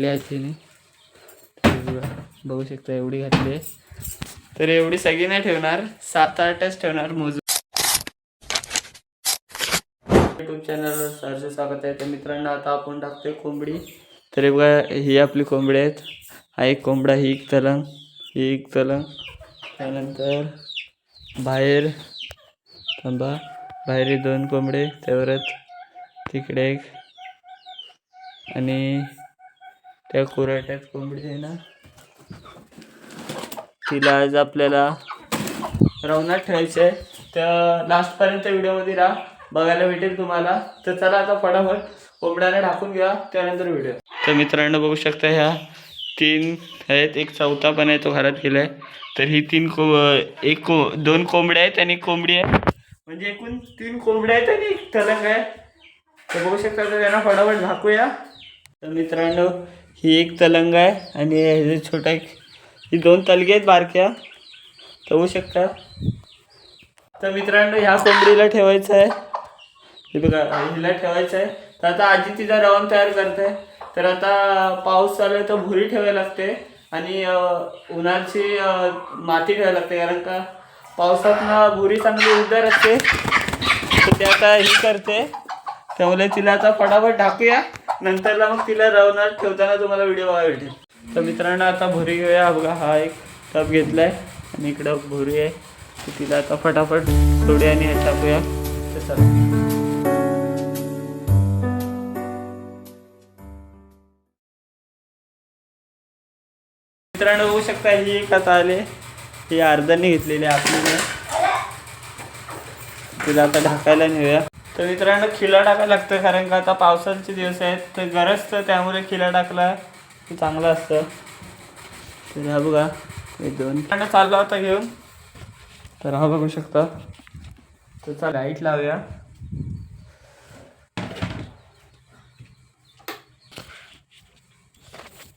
आजीने बघू शकता एवढी घातली आहे. तर एवढी सगळी नाही ठेवणार, 7-8च ठेवणार मोजून. यूट्यूब चॅनलवर सहर्ष स्वागत आहे. तर मित्रांनो आता आपण टाकतोय कोंबडी. तर हे बघा ही आपली कोंबडी आहेत. हा एक कोंबडा, ही एक तलंग, ही एक तलंग. त्यानंतर बाहेर थांबा, बाहेर 2 कोंबडे, त्यावरच तिकडे एक आणि त्या कोराट्यात कोंबडी आहे ना, तिला आज आपल्याला रवणात ठेवायचं आहे. त्या लास्टपर्यंत व्हिडिओमध्ये राहा, बघायला भेटेल तुम्हाला. तर चला आता फटाफट कोंबड्याला ढाकून घ्या, त्यानंतर व्हिडिओ. तर मित्रांनो बघू शकता ह्या 3 आहेत, एक चौथा पण आहे तो घरात गेलाय. तर ही 2 कोंबड्या आहेत आणि एक कोंबडी आहे, म्हणजे एकूण 3 कोंबड्या आहेत आणि एक तलंग आहे. तर बघू शकता, तर त्यांना फटाफट झाकूया. तर मित्रांनो ही एक तलंग आहे आणि हे छोटा एक, ही 2 तलगे आहेत बारक्या, तर बघू शकता. तर मित्रांनो ह्या कोंबडीला ठेवायचं आहे, हे बघा हिला ठेवायचं आहे. तर आता आजी तिचा रवण तयार करते. तर आता पाऊस चालू आहे तर भुरी ठेवायला लागते आणि उन्हाची माती ठेवायला लागते, कारण का पावसात ना भुरी चांगली उबदार असते. तर ते आता ही करते, त्यामुळे तिला आता फटाफट ढाकूया, नंतरला मग तिला रवणात ठेवताना तुम्हाला व्हिडिओ बघायला भेटेल. तर मित्रांनो आता भुरी घेऊया. बघा हा एक टब घेतलाय आणि इकडं भुरी आहे. तर तिला आता फटाफट थोडी आणि हे टाकूया. तर चला मित्रांनो बघू शकता, ही एक आता आले, ही अर्ध्याने घेतलेली आपली. तिला आता ढाकायला नेऊया. तर मित्रांनो खिला टाकायला लागतं, कारण का आता पावसाचे दिवस आहेत तर गरजतं, त्यामुळे खिला टाकला की चांगलं असतं. तर हा बघा हे 2 चालला होता घेऊन. तर हा बघू शकता. तर चला लाईट लावूया.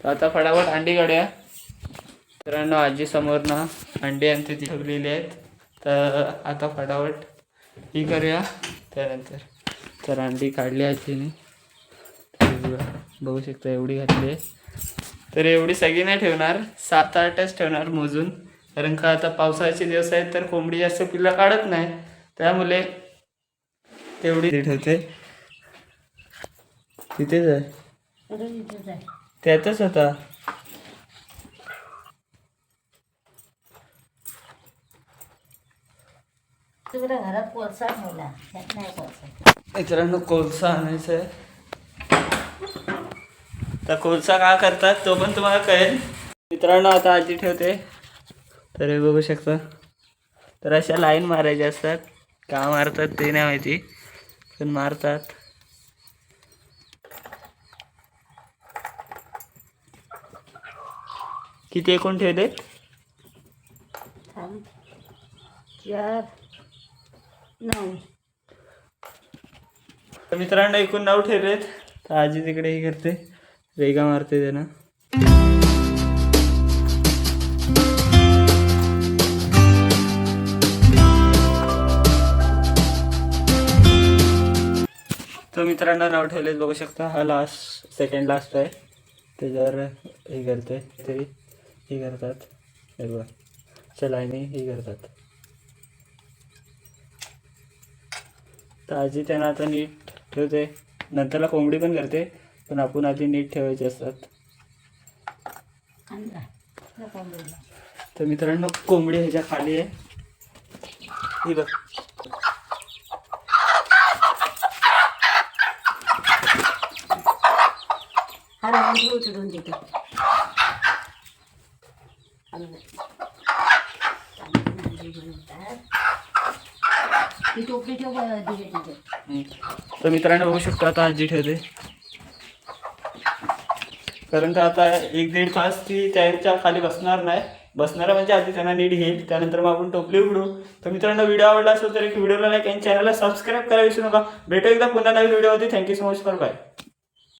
तर आता फटाफट अंडी काढूया. मित्रांनो आजी समोर ना अंडी आणि ती ठेवलेली आहेत. तर आता फटाफट ही करूया त्यानंतर. तर अंडी काढली आजीने, बघू शकता एवढी घातली आहे. तर एवढी सगळी नाही ठेवणार, 7-8च ठेवणार मोजून, कारण का आता पावसाळ्याचे दिवस आहेत तर कोंबडी जास्त पिल्ला काढत नाही, त्यामुळे तेवढी ठेवते. तिथेच आहे, त्यातच होता. घरात कोळसा ठेवला, नाही कोळसा. मित्रांनो कोळसा आणायचा आहे. तर कोळसा का करतात तो पण तुम्हाला कळेल. मित्रांनो आता आजी ठेवते. तर हे बघू शकता. तर अशा लाईन मारायच्या असतात, का मारतात ते नाही माहिती, पण मारतात. किती एकूण ठेवले? 4, 9. तर मित्रांनो एकूण 9 ठेवलेत. तर आजी तिकडे ही करते, रेगा मारते त्यांना. तर मित्रांनो 9 ठेवलेत बघू शकता. हा लास्ट, सेकंड लास्ट आहे. त्याच्यावर हे करते, तरी हे करतात, हे बघा चलायने हे करतात. तर आजी त्यांना आता नीट ठेवते, नंतरला कोंबडी पण करते, पण आपण आधी नीट ठेवायचे असतात. तर मित्रांनो कोंबडी ह्याच्या खाली आहे, ही बघ. तर मित्रांनो बघू शकतो आता आजी ठेवते, कारण का आता 1-1.5 तास ती त्यांच्या खाली बसणार नाही. बसणार म्हणजे आधी त्यांना नीट घेईल, त्यानंतर मग आपण टोपली उघडू. तर मित्रांनो व्हिडिओ आवडला असेल तर एक व्हिडिओला लाईक आणि चॅनलला सबस्क्राईब करायला विसरू नका. भेटू एकदा पुन्हा नवीन व्हिडिओमध्ये. Thank you so much for bye.